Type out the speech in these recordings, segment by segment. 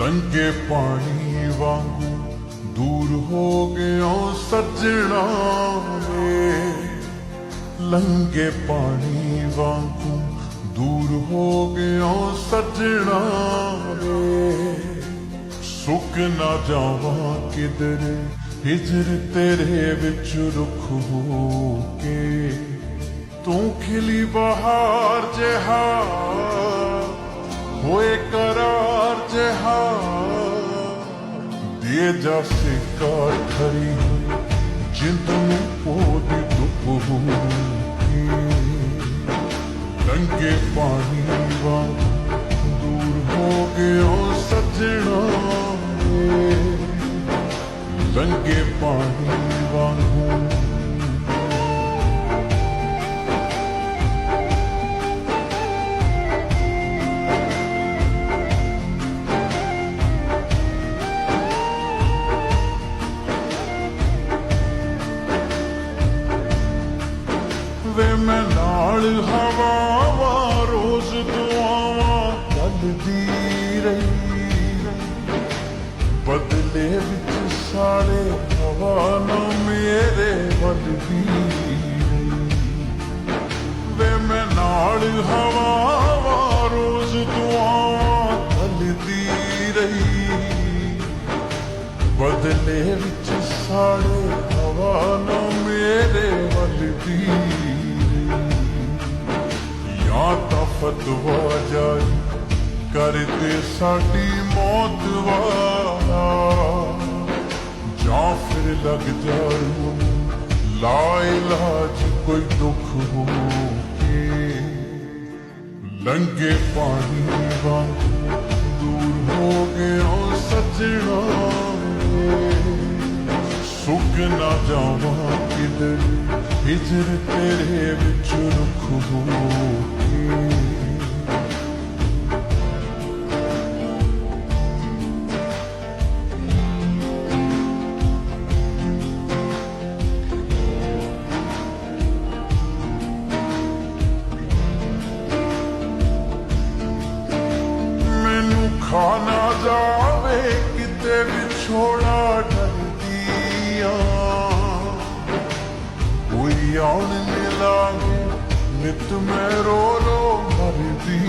लंघे पानी वांगू दूर हो गया सजना वे। लंघे पानी वांगू दूर हो गया सजना वे। सुक ना जावा किधर हिजर तेरे विच रुख हो के। तू खिली बहार जिहा होए करार जिहा दिए जा सिक्का खरी जिंद में पोदी धुप हो के। लंघे पानी वांगू दूर हो गया सजना वे। लंघे पानी वांगू वे मैं नाल हवावा रोज दुआवा गलदी रही। बदले विच साड़े हवा न मेरे वलदी रही। वे मैं नाल हवावा रोज दुआवा गलदी रही। बदले विच साड़े हवा न मेरे वलदी रही। या तां फतवा जारी करते साडी मौत वाला। जां फिर लग जारू ला इलाज कोई दुख हो के। लंघे पानी वांगू दूर हो गया सजना वे। सुक ना जावा किधर हिजर तेरे विच रुख हो के। मैनू खा ना जावे किते विछोड़ा डरदिया। कोई आन मिलागे नित मैं रो रो मरदी।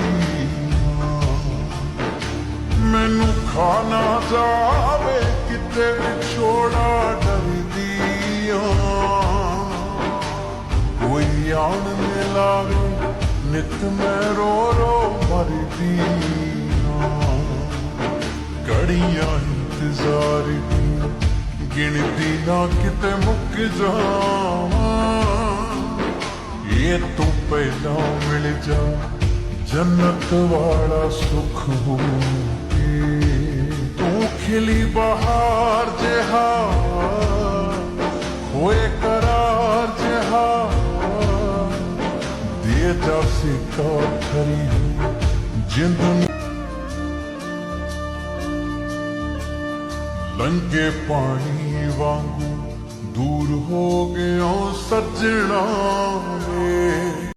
मैनू खा ना जावे किते विछोड़ा डरदिया। कोई आन मिलागे नित मैं रो रो मरदी। घड़ियां इंतजार दी गिनती ना किते मुक जावां। ये तू पहला मिल जा जन्नत वाला सुख हो के। तू खिली बहार जिहा होए करार जिहा दिए जा सिक्का खरी जिंद। लंघे पानी वांगू दूर हो गया सजना वे।